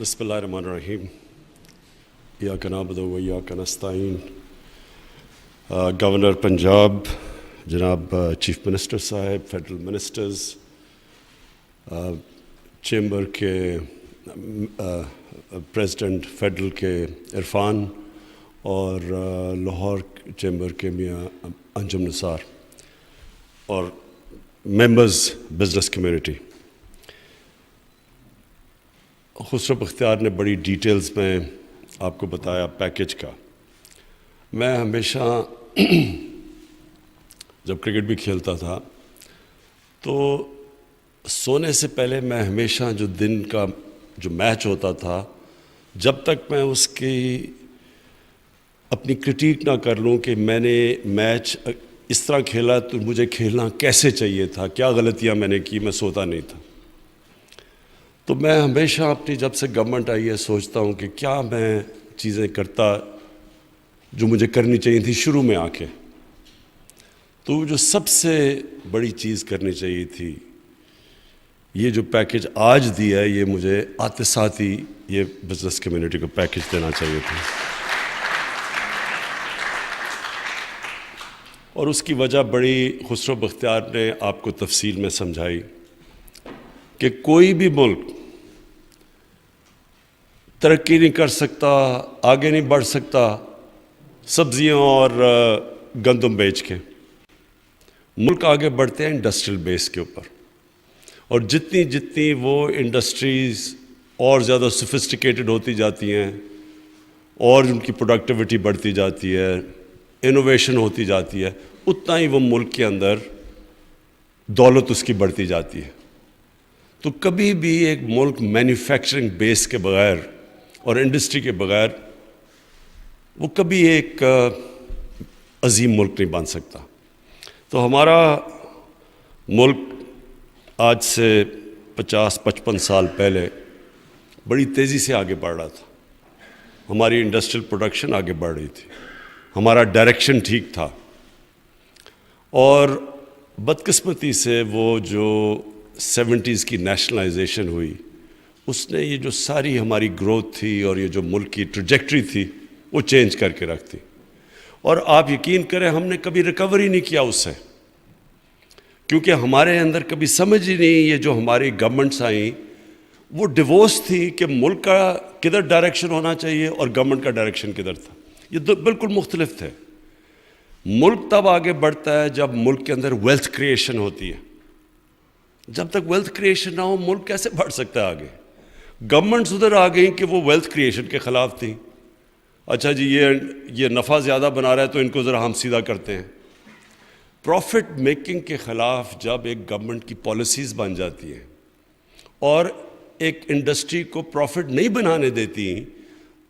بسم اللہ الرحمن الرحیم ایاک نعبد و ایاک نستعین. گورنر پنجاب جناب چیف منسٹر صاحب، فیڈرل منسٹرز، چیمبر کے پریزیڈنٹ فیڈرل کے عرفان، اور لاہور چیمبر کے میاں انجم نثار، اور members business community. Khusro Bakhtiar نے بڑی ڈیٹیلز میں آپ کو بتایا پیکیج کا. میں ہمیشہ جب کرکٹ بھی کھیلتا تھا تو سونے سے پہلے میں ہمیشہ جو دن کا جو میچ ہوتا تھا، جب تک میں اس کی اپنی کرٹیک نہ کر لوں کہ میں نے میچ اس طرح کھیلا تو مجھے کھیلنا کیسے چاہیے تھا، کیا غلطیاں میں نے کی، میں سوتا نہیں تھا. تو میں ہمیشہ اپنی جب سے گورنمنٹ آئی ہے سوچتا ہوں کہ کیا میں چیزیں کرتا جو مجھے کرنی چاہیے تھی شروع میں آ کے. تو جو سب سے بڑی چیز کرنی چاہیے تھی، یہ جو پیکیج آج دیا ہے، یہ مجھے آتے ساتھ ہی یہ بزنس کمیونٹی کو پیکیج دینا چاہیے تھا. اور اس کی وجہ بڑی خسرو بختیار نے آپ کو تفصیل میں سمجھائی کہ کوئی بھی ملک ترقی نہیں کر سکتا، آگے نہیں بڑھ سکتا سبزیاں اور گندم بیچ کے. ملک آگے بڑھتے ہیں انڈسٹریل بیس کے اوپر، اور جتنی وہ انڈسٹریز اور زیادہ سوفسٹیکیٹڈ ہوتی جاتی ہیں اور ان کی پروڈکٹیوٹی بڑھتی جاتی ہے، انوویشن ہوتی جاتی ہے، اتنا ہی وہ ملک کے اندر دولت اس کی بڑھتی جاتی ہے. تو کبھی بھی ایک ملک مینوفیکچرنگ بیس کے بغیر اور انڈسٹری کے بغیر وہ کبھی ایک عظیم ملک نہیں بن سکتا. تو ہمارا ملک آج سے 50-55 سال پہلے بڑی تیزی سے آگے بڑھ رہا تھا. ہماری انڈسٹریل پروڈکشن آگے بڑھ رہی تھی، ہمارا ڈائریکشن ٹھیک تھا. اور بدقسمتی سے وہ جو 70s کی نیشنلائزیشن ہوئی، اس نے یہ جو ساری ہماری گروتھ تھی اور یہ جو ملک کی ٹریجیکٹری تھی وہ چینج کر کے رکھ دی. اور آپ یقین کریں ہم نے کبھی ریکور ہی نہیں کیا اس سے، کیونکہ ہمارے اندر کبھی سمجھ ہی نہیں. یہ جو ہماری گورنمنٹس آئیں وہ ڈیوورس تھی کہ ملک کا کدھر ڈائریکشن ہونا چاہیے اور گورنمنٹ کا ڈائریکشن کدھر تھا. یہ دو بالکل مختلف تھے. ملک تب آگے بڑھتا ہے جب ملک کے اندر ویلتھ کریشن ہوتی ہے. جب تک ویلتھ کریشن نہ ہو ملک کیسے بڑھ سکتا ہے آگے؟ گورنمنٹس ادھر آ گئیں کہ وہ ویلتھ کریشن کے خلاف تھیں. اچھا جی یہ نفع زیادہ بنا رہا ہے تو ان کو ذرا ہم سیدھا کرتے ہیں. پروفٹ میکنگ کے خلاف جب ایک گورنمنٹ کی پالیسیز بن جاتی ہیں اور ایک انڈسٹری کو پروفٹ نہیں بنانے دیتی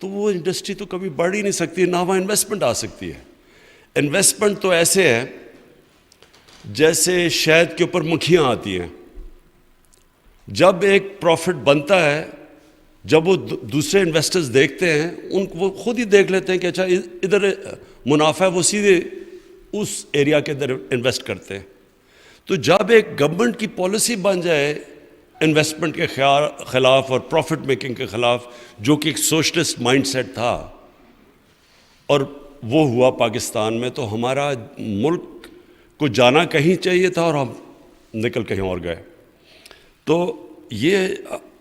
تو وہ انڈسٹری تو کبھی بڑھ ہی نہیں سکتی، نہ وہاں انویسٹمنٹ آ سکتی ہے. انویسٹمنٹ تو ایسے ہے جیسے شہد کے اوپر مکھیاں آتی ہیں. جب ایک پروفٹ بنتا ہے، جب وہ دوسرے انویسٹرز دیکھتے ہیں ان کو، وہ خود ہی دیکھ لیتے ہیں کہ اچھا ادھر منافع ہے، وہ سیدھے اس ایریا کے اندر انویسٹ کرتے ہیں. تو جب ایک گورنمنٹ کی پالیسی بن جائے انویسٹمنٹ کے خلاف اور پروفٹ میکنگ کے خلاف، جو کہ ایک سوشلسٹ مائنڈ سیٹ تھا، اور وہ ہوا پاکستان میں، تو ہمارا ملک کو جانا کہیں چاہیے تھا اور ہم نکل کہیں اور گئے. تو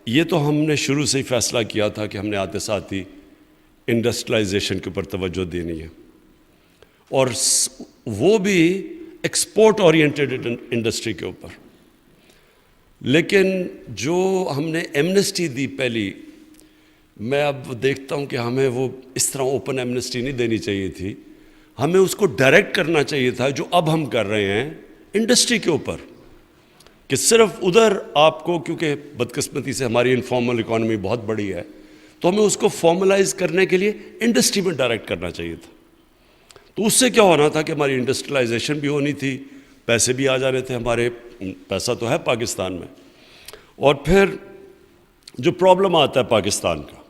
یہ تو ہم نے شروع سے ہی فیصلہ کیا تھا کہ ہم نے آتے ساتھ ہی انڈسٹریلائزیشن کے اوپر توجہ دینی ہے، اور وہ بھی ایکسپورٹ اورینٹیڈ انڈسٹری کے اوپر. لیکن جو ہم نے ایمنسٹی دی پہلی، میں اب دیکھتا ہوں کہ ہمیں وہ اس طرح اوپن ایمنسٹی نہیں دینی چاہیے تھی. ہمیں اس کو ڈائریکٹ کرنا چاہیے تھا جو اب ہم کر رہے ہیں انڈسٹری کے اوپر، کہ صرف ادھر آپ کو، کیونکہ بدقسمتی سے ہماری انفارمل اکانومی بہت بڑی ہے، تو ہمیں اس کو فارملائز کرنے کے لیے انڈسٹری میں ڈائریکٹ کرنا چاہیے تھا. تو اس سے کیا ہونا تھا کہ ہماری انڈسٹریلائزیشن بھی ہونی تھی، پیسے بھی آ جانے تھے ہمارے. پیسہ تو ہے پاکستان میں. اور پھر جو پرابلم آتا ہے پاکستان کا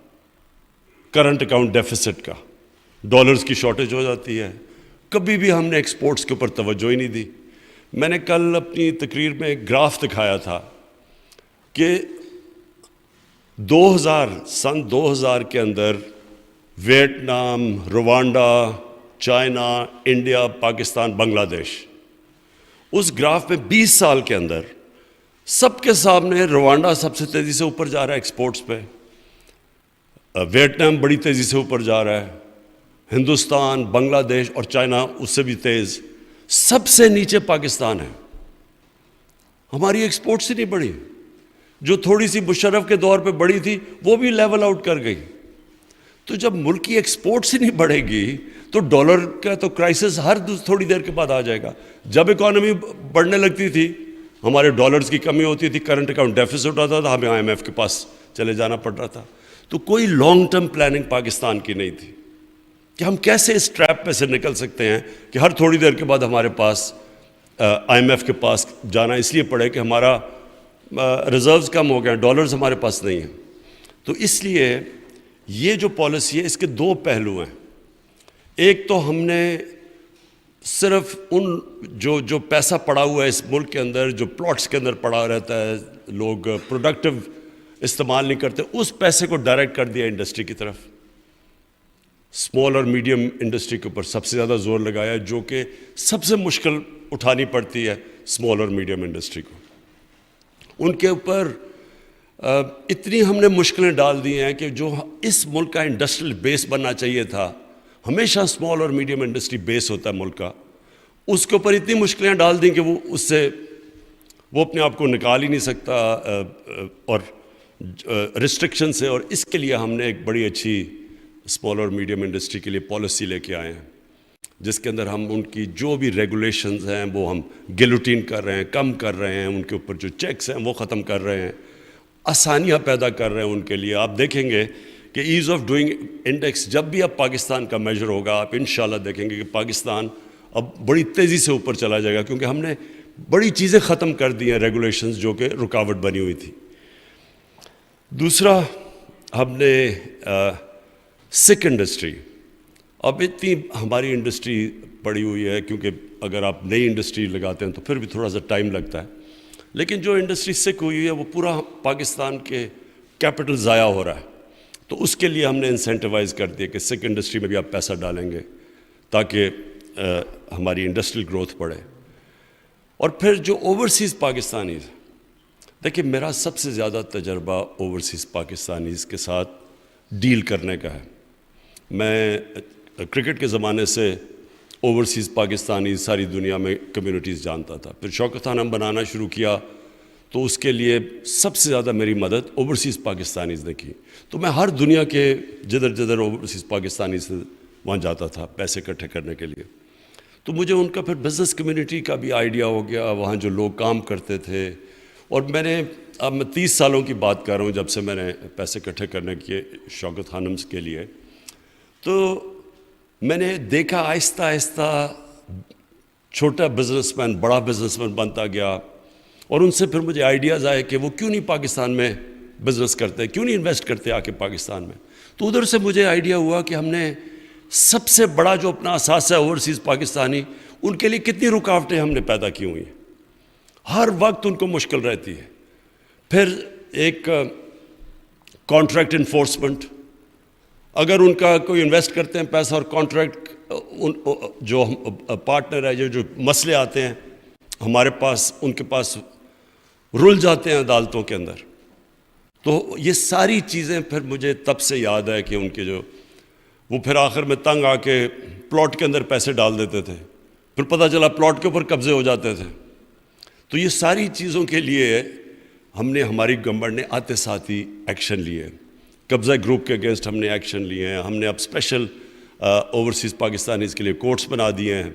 کرنٹ اکاؤنٹ ڈیفیسٹ کا، ڈالرز کی شارٹیج ہو جاتی ہے. کبھی بھی ہم نے ایکسپورٹس کے اوپر توجہ ہی نہیں دی. میں نے کل اپنی تقریر میں ایک گراف دکھایا تھا کہ سن 2000 کے اندر Vietnam, Rwanda, China, India, Pakistan, Bangladesh, اس گراف میں 20 سال کے اندر سب کے سامنے روانڈا سب سے تیزی سے اوپر جا رہا ہے ایکسپورٹس پہ، ویتنام بڑی تیزی سے اوپر جا رہا ہے، ہندوستان، بنگلہ دیش اور چائنا اس سے بھی تیز، سب سے نیچے پاکستان ہے۔ ہماری ایکسپورٹس ہی نہیں بڑھی، جو تھوڑی سی مشرف کے دور پہ بڑی تھی وہ بھی لیول آؤٹ کر گئی۔ تو جب ملک کی ایکسپورٹس ہی نہیں بڑھے گی تو ڈالر کا تو کرائسس ہر تھوڑی دیر کے بعد آ جائے گا۔ جب اکانومی بڑھنے لگتی تھی ہمارے ڈالرز کی کمی ہوتی تھی، کرنٹ اکاؤنٹ ڈیفیسٹ ہوتا تھا، ہمیں آئی ایم ایف کے پاس چلے جانا پڑ رہا تھا۔ تو کوئی لانگ ٹرم پلاننگ پاکستان کی نہیں تھی کہ ہم کیسے اس ٹریپ میں سے نکل سکتے ہیں کہ ہر تھوڑی دیر کے بعد ہمارے پاس آئی ایم ایف کے پاس جانا اس لیے پڑے کہ ہمارا ریزروز کم ہو گئے ہیں، ڈالرز ہمارے پاس نہیں ہیں۔ تو اس لیے یہ جو پالیسی ہے اس کے دو پہلو ہیں۔ ایک تو ہم نے صرف جو پیسہ پڑا ہوا ہے اس ملک کے اندر، جو پلاٹس کے اندر پڑا رہتا ہے، لوگ پروڈکٹیو استعمال نہیں کرتے، اس پیسے کو ڈائریکٹ کر دیا انڈسٹری کی طرف، اسمال اور میڈیم انڈسٹری کے اوپر سب سے زیادہ زور لگایا، جو کہ سب سے مشکل اٹھانی پڑتی ہے اسمال اور میڈیم انڈسٹری کو۔ ان کے اوپر اتنی ہم نے مشکلیں ڈال دی ہیں کہ جو اس ملک کا انڈسٹریل بیس بننا چاہیے تھا، ہمیشہ اسمال اور میڈیم انڈسٹری بیس ہوتا ہے ملک کا، اس کے اوپر اتنی مشکلیں ڈال دیں کہ وہ اپنے آپ کو نکال ہی نہیں سکتا اور ریسٹرکشن سے۔ اور اس کے لیے ہم نے ایک بڑی اچھی اسمال اور میڈیم انڈسٹری کے لیے پالیسی لے کے آئے ہیں، جس کے اندر ہم ان کی جو بھی ریگولیشنز ہیں وہ ہم گلوٹین کر رہے ہیں، کم کر رہے ہیں، ان کے اوپر جو چیکس ہیں وہ ختم کر رہے ہیں، آسانیاں پیدا کر رہے ہیں ان کے لیے۔ آپ دیکھیں گے کہ ایز آف ڈوئنگ انڈیکس جب بھی اب پاکستان کا میجر ہوگا، آپ انشاءاللہ دیکھیں گے کہ پاکستان اب بڑی تیزی سے اوپر چلا جائے گا، کیونکہ ہم نے بڑی چیزیں ختم کر دی ہیں، ریگولیشنز جو کہ رکاوٹ بنی ہوئی تھی۔ دوسرا، ہم نے سکھ انڈسٹری، اب اتنی ہماری انڈسٹری پڑی ہوئی ہے، کیونکہ اگر آپ نئی انڈسٹری لگاتے ہیں تو پھر بھی تھوڑا سا ٹائم لگتا ہے، لیکن جو انڈسٹری سکھ ہوئی ہے وہ پورا پاکستان کے کیپٹل ضائع ہو رہا ہے۔ تو اس کے لیے ہم نے انسینٹیوائز کر دیا کہ سکھ انڈسٹری میں بھی آپ پیسہ ڈالیں گے تاکہ ہماری انڈسٹریل گروتھ بڑھے۔ اور پھر جو اوورسیز پاکستانیز، دیکھیں میرا سب سے زیادہ تجربہ اوورسیز پاکستانیز کے ساتھ ڈیل کرنے کا ہے۔ میں کرکٹ کے زمانے سے اوورسیز پاکستانی ساری دنیا میں کمیونٹیز جانتا تھا، پھر شوکت خانم بنانا شروع کیا تو اس کے لیے سب سے زیادہ میری مدد اوورسیز پاکستانیز نے کی۔ تو میں ہر دنیا کے جدھر اوورسیز پاکستانی سے وہاں جاتا تھا پیسے اکٹھے کرنے کے لیے، تو مجھے ان کا پھر بزنس کمیونٹی کا بھی آئیڈیا ہو گیا، وہاں جو لوگ کام کرتے تھے۔ اور اب میں 30 سالوں کی بات کر رہا ہوں جب سے میں نے پیسے اکٹھے کرنے کیے شوکت خانم کے لیے، تو میں نے دیکھا آہستہ آہستہ چھوٹا بزنس مین بڑا بزنس مین بنتا گیا، اور ان سے پھر مجھے آئیڈیاز آئے کہ وہ کیوں نہیں پاکستان میں بزنس کرتے، کیوں نہیں انویسٹ کرتے آ کے پاکستان میں۔ تو ادھر سے مجھے آئیڈیا ہوا کہ ہم نے سب سے بڑا جو اپنا اثاثہ ہے اوورسیز پاکستانی، ان کے لیے کتنی رکاوٹیں ہم نے پیدا کی ہوئی ہیں، ہر وقت ان کو مشکل رہتی ہے۔ پھر ایک کانٹریکٹ انفورسمنٹ، اگر ان کا کوئی انویسٹ کرتے ہیں پیسہ اور کانٹریکٹ جو پارٹنر ہے، جو مسئلے آتے ہیں ہمارے پاس، ان کے پاس رل جاتے ہیں عدالتوں کے اندر۔ تو یہ ساری چیزیں پھر مجھے تب سے یاد ہے کہ ان کے وہ پھر آخر میں تنگ آ کے پلاٹ کے اندر پیسے ڈال دیتے تھے، پھر پتہ چلا پلاٹ کے اوپر قبضے ہو جاتے تھے۔ تو یہ ساری چیزوں کے لیے ہماری گورنمنٹ نے آتے ساتھ ہی ایکشن لیے، قبضہ گروپ کے اگینسٹ ہم نے ایکشن لیے ہیں، ہم نے اب اسپیشل اوورسیز پاکستانیز کے لیے کورٹس بنا دیے ہیں،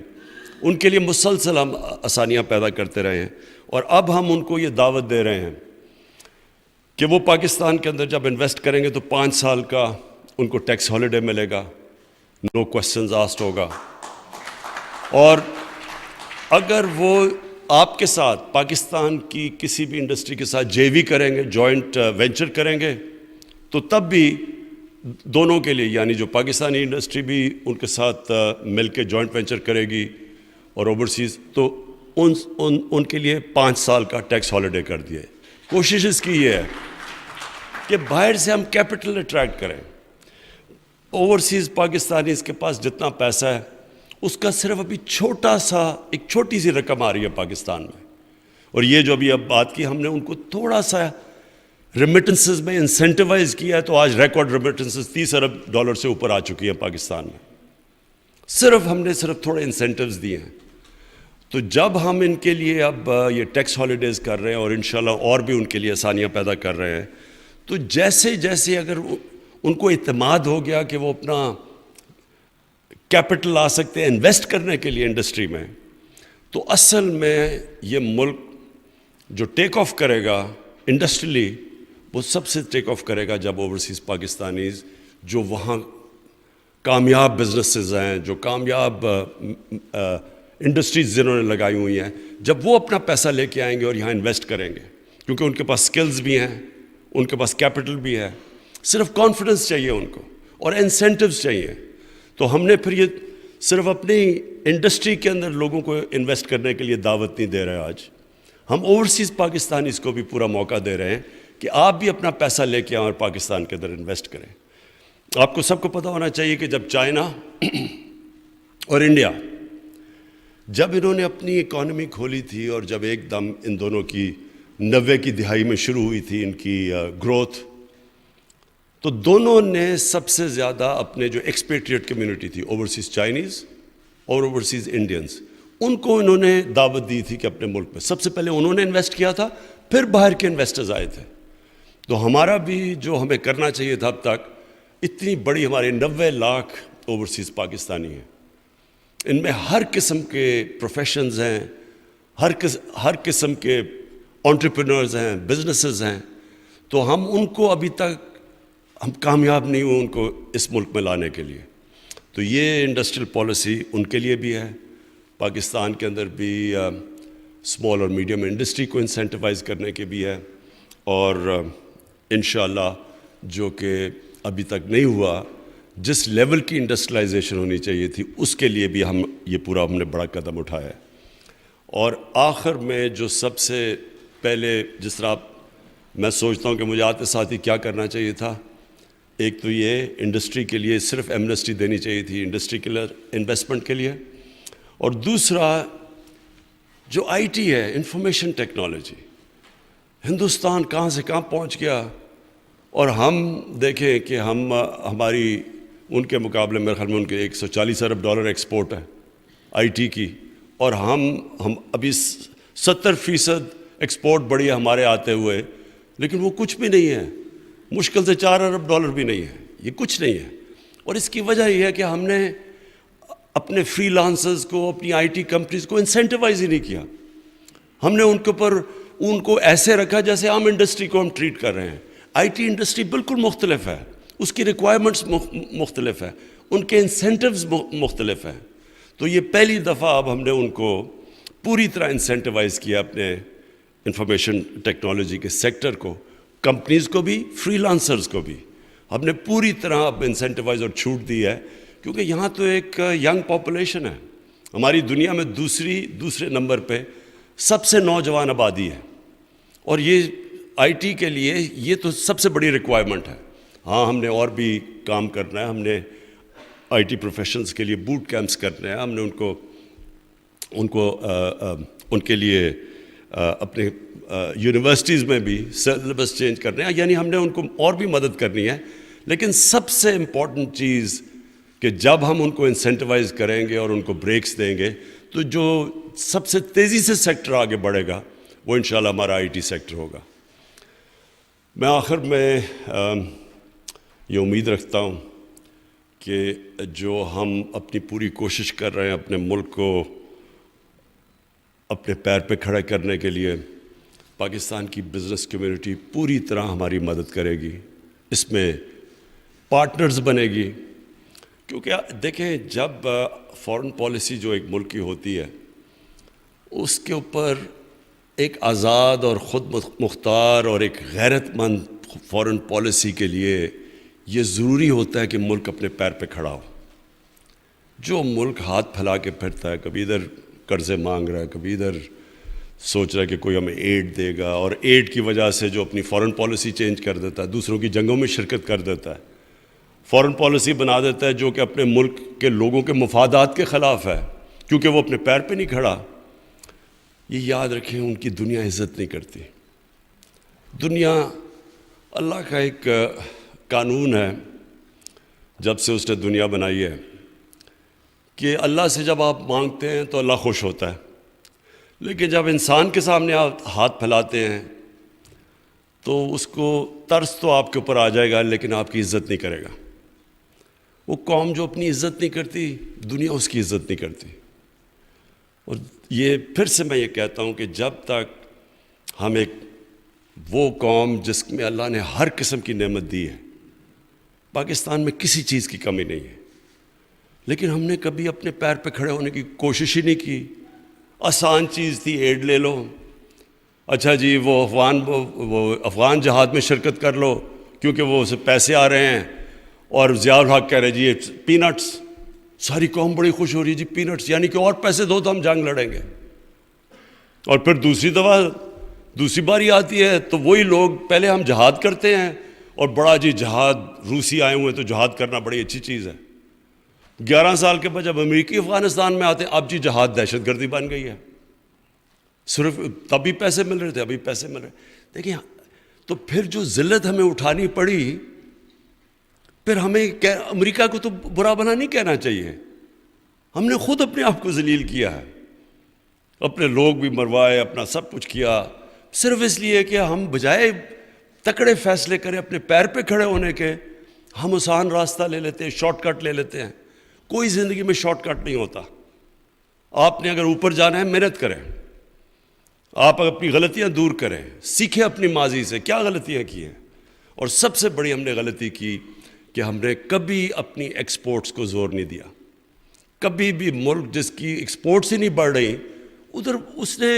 ان کے لیے مسلسل ہم آسانیاں پیدا کرتے رہے ہیں۔ اور اب ہم ان کو یہ دعوت دے رہے ہیں کہ وہ پاکستان کے اندر جب انویسٹ کریں گے تو 5 سال کا ان کو ٹیکس ہالیڈے ملے گا، نو کوسچنز آسکڈ ہوگا، اور اگر وہ آپ کے ساتھ پاکستان کی کسی بھی انڈسٹری کے ساتھ جے وی کریں گے، جوائنٹ وینچر کریں گے، تو تب بھی دونوں کے لیے، یعنی جو پاکستانی انڈسٹری بھی ان کے ساتھ مل کے جوائنٹ وینچر کرے گی اور اوورسیز، تو ان کے لیے 5 سال کا ٹیکس ہالیڈے کر دیا ہے۔ کوشش اس کی یہ ہے کہ باہر سے ہم کیپٹل اٹریکٹ کریں. اوورسیز پاکستانیز کے پاس جتنا پیسہ ہے اس کا صرف ابھی ایک چھوٹی سی رقم آ رہی ہے پاکستان میں. اور یہ جو ابھی اب بات کی ہم نے ان کو تھوڑا سا ریمیٹنسز میں انسینٹیوائز کیا ہے تو آج ریکارڈ ریمیٹنسز $30 ارب سے اوپر آ چکی ہیں پاکستان میں. ہم نے تھوڑے انسینٹیوز دیے ہیں. تو جب ہم ان کے لیے اب یہ ٹیکس ہالیڈیز کر رہے ہیں اور انشاءاللہ اور بھی ان کے لیے آسانیاں پیدا کر رہے ہیں, تو جیسے اگر ان کو اعتماد ہو گیا کہ وہ اپنا کیپٹل لا سکتے ہیں انویسٹ کرنے کے لیے انڈسٹری میں, تو اصل میں یہ ملک جو ٹیک آف کرے گا انڈسٹریلی, وہ سب سے ٹیک آف کرے گا جب اوورسیز پاکستانیز جو وہاں کامیاب بزنسز ہیں, جو کامیاب انڈسٹریز جنہوں نے لگائی ہوئی ہیں, جب وہ اپنا پیسہ لے کے آئیں گے اور یہاں انویسٹ کریں گے, کیونکہ ان کے پاس سکلز بھی ہیں, ان کے پاس کیپٹل بھی ہے, صرف کانفیڈنس چاہیے ان کو اور انسینٹیوز چاہیے. تو ہم نے پھر یہ صرف اپنی انڈسٹری کے اندر لوگوں کو انویسٹ کرنے کے لیے دعوت نہیں دے رہے. آج ہم اوورسیز پاکستانیز کو بھی پورا موقع دے رہے ہیں کہ آپ بھی اپنا پیسہ لے کے آئیں اور پاکستان کے اندر انویسٹ کریں. آپ کو سب کو پتہ ہونا چاہیے کہ جب چائنا اور انڈیا جب انہوں نے اپنی اکانومی کھولی تھی اور جب ایک دم ان دونوں کی 90 کی دہائی میں شروع ہوئی تھی ان کی گروتھ, تو دونوں نے سب سے زیادہ اپنے جو ایکسپیٹریٹ کمیونٹی تھی, اوورسیز چائنیز اور اوورسیز انڈینز, ان کو انہوں نے دعوت دی تھی کہ اپنے ملک میں سب سے پہلے انہوں نے انویسٹ کیا تھا, پھر باہر کے انویسٹرز آئے تھے. تو ہمارا بھی جو ہمیں کرنا چاہیے تھا اب تک, اتنی بڑی ہمارے 90 لاکھ اوورسیز پاکستانی ہیں, ان میں ہر قسم کے پروفیشنز ہیں, ہر قسم کے انٹرپرینورز ہیں, بزنسز ہیں. تو ہم ان کو ابھی تک ہم کامیاب نہیں ہوئے ان کو اس ملک میں لانے کے لیے. تو یہ انڈسٹریل پالیسی ان کے لیے بھی ہے, پاکستان کے اندر بھی اسمال اور میڈیم انڈسٹری کو انسینٹیوائز کرنے کے بھی ہے, اور انشاءاللہ جو کہ ابھی تک نہیں ہوا, جس لیول کی انڈسٹریلائزیشن ہونی چاہیے تھی اس کے لیے بھی ہم نے بڑا قدم اٹھایا ہے. اور آخر میں جو سب سے پہلے جس طرح میں سوچتا ہوں کہ مجھے آتے ساتھ ہی کیا کرنا چاہیے تھا, ایک تو یہ انڈسٹری کے لیے صرف ایمنسٹی دینی چاہیے تھی انڈسٹری کے لیے انویسٹمنٹ کے لیے, اور دوسرا جو آئی ٹی ہے, انفارمیشن ٹیکنالوجی, ہندوستان کہاں سے کہاں پہنچ گیا, اور ہم دیکھیں کہ ہماری ان کے مقابلے میرے خیال میں ان کے $140 ارب ایکسپورٹ ہے آئی ٹی کی, اور ہم ابھی 70% ایکسپورٹ بڑھی ہے ہمارے آتے ہوئے, لیکن وہ کچھ بھی نہیں ہے, مشکل سے $4 ارب بھی نہیں ہے, یہ کچھ نہیں ہے. اور اس کی وجہ یہ ہے کہ ہم نے اپنے فری لانسرز کو, اپنی آئی ٹی کمپنیز کو انسینٹیوائز ہی نہیں کیا. ہم نے ان کو ایسے رکھا جیسے عام انڈسٹری کو ہم ٹریٹ کر رہے ہیں. آئی ٹی انڈسٹری بالکل مختلف ہے, اس کی ریکوائرمنٹس مختلف ہے, ان کے انسینٹیوز مختلف ہیں. تو یہ پہلی دفعہ اب ہم نے ان کو پوری طرح انسینٹیوائز کیا, اپنے انفارمیشن ٹیکنالوجی کے سیکٹر کو, کمپنیز کو بھی, فری لانسرز کو بھی ہم نے پوری طرح اب انسینٹیوائز اور چھوٹ دی ہے, کیونکہ یہاں تو ایک ینگ پاپولیشن ہے, ہماری دنیا میں دوسرے نمبر پہ سب سے نوجوان آبادی ہے, اور یہ آئی ٹی کے لیے یہ تو سب سے بڑی ریکوائرمنٹ ہے. ہاں ہم نے اور بھی کام کرنا ہے, ہم نے آئی ٹی پروفیشنلز کے لیے بوٹ کیمپس کرنے ہیں, ہم نے ان کے لیے اپنے یونیورسٹیز میں بھی سلیبس چینج کرنے ہیں, یعنی ہم نے ان کو اور بھی مدد کرنی ہے. لیکن سب سے امپورٹنٹ چیز کہ جب ہم ان کو انسینٹیوائز کریں گے اور ان کو بریکس دیں گے, تو جو سب سے تیزی سے سیکٹر آگے بڑھے گا وہ انشاءاللہ ہمارا آئی ٹی سیکٹر ہوگا. میں آخر میں یہ امید رکھتا ہوں کہ جو ہم اپنی پوری کوشش کر رہے ہیں اپنے ملک کو اپنے پیر پہ کھڑا کرنے کے لیے, پاکستان کی بزنس کمیونٹی پوری طرح ہماری مدد کرے گی, اس میں پارٹنرز بنے گی. کیونکہ دیکھیں جب فارن پالیسی جو ایک ملک کی ہوتی ہے اس کے اوپر ایک آزاد اور خود مختار اور ایک غیرت مند فارن پالیسی کے لیے یہ ضروری ہوتا ہے کہ ملک اپنے پیر پہ کھڑا ہو. جو ملک ہاتھ پھیلا کے پھرتا ہے, کبھی ادھر قرضے مانگ رہا ہے, کبھی ادھر سوچ رہا ہے کہ کوئی ہمیں ایڈ دے گا، اور ایڈ کی وجہ سے جو اپنی فارن پالیسی چینج کر دیتا ہے، دوسروں کی جنگوں میں شرکت کر دیتا ہے، فارن پالیسی بنا دیتا ہے جو کہ اپنے ملک کے لوگوں کے مفادات کے خلاف ہے، کیونکہ وہ اپنے پیر پہ نہیں کھڑا. یہ یاد رکھیں، ان کی دنیا عزت نہیں کرتی. دنیا اللہ کا ایک قانون ہے جب سے اس نے دنیا بنائی ہے کہ اللہ سے جب آپ مانگتے ہیں تو اللہ خوش ہوتا ہے، لیکن جب انسان کے سامنے آپ ہاتھ پھیلاتے ہیں تو اس کو ترس تو آپ کے اوپر آ جائے گا، لیکن آپ کی عزت نہیں کرے گا. وہ قوم جو اپنی عزت نہیں کرتی، دنیا اس کی عزت نہیں کرتی. اور یہ پھر سے میں یہ کہتا ہوں کہ جب تک ہم ایک وہ قوم جس میں اللہ نے ہر قسم کی نعمت دی ہے، پاکستان میں کسی چیز کی کمی نہیں ہے، لیکن ہم نے کبھی اپنے پیر پہ کھڑے ہونے کی کوشش ہی نہیں کی. آسان چیز تھی، ایڈ لے لو، اچھا جی وہ افغان جہاد میں شرکت کر لو کیونکہ وہ اسے پیسے آ رہے ہیں، اور ضیاء الحق کہہ رہے جی یہ پی نٹس. ساری قوم بڑی خوش ہو رہی ہے جی پی نٹس، یعنی کہ اور پیسے دو تو ہم جنگ لڑیں گے. اور پھر دوسری باری آتی ہے تو وہی لوگ، پہلے ہم جہاد کرتے ہیں اور بڑا جی جہاد، روسی آئے ہوئے تو جہاد کرنا بڑی اچھی چیز ہے. 11 سال کے بعد جب امریکی افغانستان میں آتے، اب جی جہاد دہشت گردی بن گئی ہے. صرف تبھی پیسے مل رہے تھے، ابھی پیسے مل رہے. دیکھیں، تو پھر جو ذلت ہمیں اٹھانی پڑی، پھر ہمیں امریکہ کو تو برا بنا نہیں کہنا چاہیے. ہم نے خود اپنے آپ کو ذلیل کیا ہے، اپنے لوگ بھی مروائے، اپنا سب کچھ کیا، صرف اس لیے کہ ہم بجائے تکڑے فیصلے کریں اپنے پیر پہ کھڑے ہونے کے، ہم آسان راستہ لے لیتے ہیں، شارٹ کٹ لے لیتے ہیں. کوئی زندگی میں شارٹ کٹ نہیں ہوتا. آپ نے اگر اوپر جانا ہے، محنت کریں. آپ اپنی غلطیاں دور کریں، سیکھیں اپنی ماضی سے کیا غلطیاں کی ہیں. اور سب سے بڑی ہم نے غلطی کی کہ ہم نے کبھی اپنی ایکسپورٹس کو زور نہیں دیا. کبھی بھی ملک جس کی ایکسپورٹس ہی نہیں بڑھ رہی، ادھر اس نے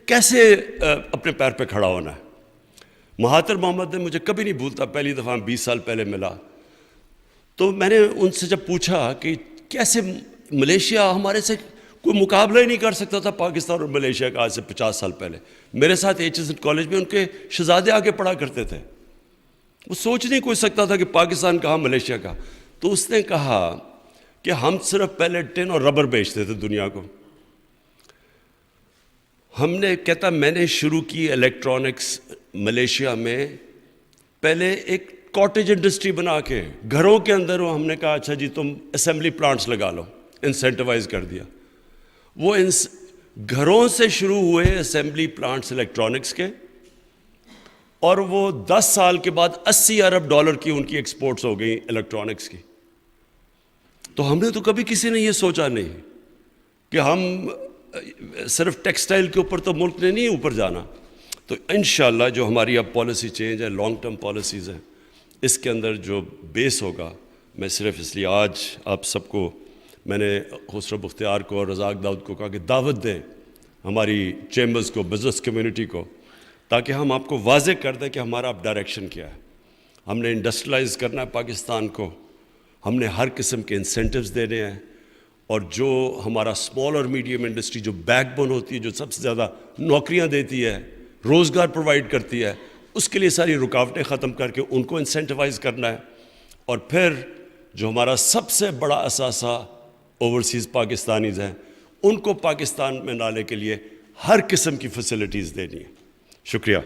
کیسے اپنے پیر پہ کھڑا ہونا ہے. مہاتر محمد نے مجھے کبھی نہیں بھولتا، پہلی دفعہ 20 سال پہلے ملا تو میں نے ان سے جب پوچھا کہ کیسے ملیشیا ہمارے سے کوئی مقابلہ ہی نہیں کر سکتا تھا، پاکستان اور ملیشیا کا، آج سے 50 سال پہلے. میرے ساتھ HSN کالج میں ان کے شہزادے آگے پڑھا کرتے تھے. وہ سوچ نہیں کوئی سکتا تھا کہ پاکستان کہاں، ملیشیا کا. تو اس نے کہا کہ ہم صرف پہلے ٹن اور ربر بیچتے تھے دنیا کو. ہم نے، کہتا میں نے شروع کی الیکٹرانکس ملیشیا میں، پہلے ایک کاٹیج انڈسٹری بنا کے گھروں کے اندر. ہم نے کہا اچھا جی تم اسمبلی پلانٹس لگا لو، انسینٹیوائز کر دیا. وہ گھروں سے شروع ہوئے اسمبلی پلانٹس الیکٹرانکس کے، اور وہ 10 سال کے بعد $80 ارب کی ان کی ایکسپورٹس ہو گئی الیکٹرانکس کی. تو ہم نے تو کبھی کسی نے یہ سوچا نہیں کہ ہم صرف ٹیکسٹائل کے اوپر تو ملک نے نہیں اوپر جانا. تو انشاءاللہ جو ہماری اب پالیسی چینج ہے، لانگ ٹرم پالیسیز ہیں، اس کے اندر جو بیس ہوگا، میں صرف اس لیے آج آپ سب کو، میں نے خسرو بختیار کو اور رزاق داؤد کو کہا کہ دعوت دیں ہماری چیمبرز کو، بزنس کمیونٹی کو، تاکہ ہم آپ کو واضح کر دیں کہ ہمارا اب ڈائریکشن کیا ہے. ہم نے انڈسٹریلائز کرنا ہے پاکستان کو، ہم نے ہر قسم کے انسینٹیوز دینے ہیں، اور جو ہمارا اسمال اور میڈیم انڈسٹری جو بیک بون ہوتی ہے، جو سب سے زیادہ نوکریاں دیتی ہے، روزگار پرووائڈ کرتی ہے، اس کے لیے ساری رکاوٹیں ختم کر کے ان کو انسینٹیوائز کرنا ہے. اور پھر جو ہمارا سب سے بڑا اثاثہ اوورسیز پاکستانیز ہیں، ان کو پاکستان میں لانے کے لیے ہر قسم کی فیسلٹیز دینی ہے. شکریہ.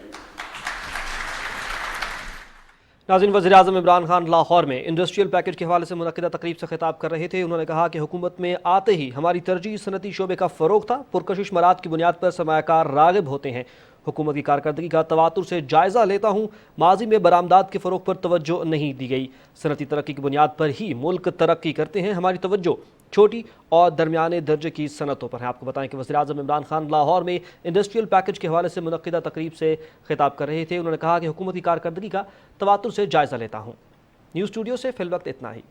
ناظرین، وزیراعظم عمران خان لاہور میں انڈسٹریل پیکج کے حوالے سے منعقدہ تقریب سے خطاب کر رہے تھے. انہوں نے کہا کہ حکومت میں آتے ہی ہماری ترجیح صنعتی شعبے کا فروغ تھا. پرکشش مراد کی بنیاد پر سرمایہ کار راغب ہوتے ہیں. حکومت کی کارکردگی کا تواتر سے جائزہ لیتا ہوں. ماضی میں برآمدات کے فروغ پر توجہ نہیں دی گئی. صنعتی ترقی کی بنیاد پر ہی ملک ترقی کرتے ہیں. ہماری توجہ چھوٹی اور درمیانے درجے کی صنعتوں پر ہے. آپ کو بتائیں کہ وزیراعظم عمران خان لاہور میں انڈسٹریل پیکج کے حوالے سے منعقدہ تقریب سے خطاب کر رہے تھے. انہوں نے کہا کہ حکومت کی کارکردگی کا تواتر سے جائزہ لیتا ہوں. نیوز اسٹوڈیو سے فی الوقت اتنا ہی.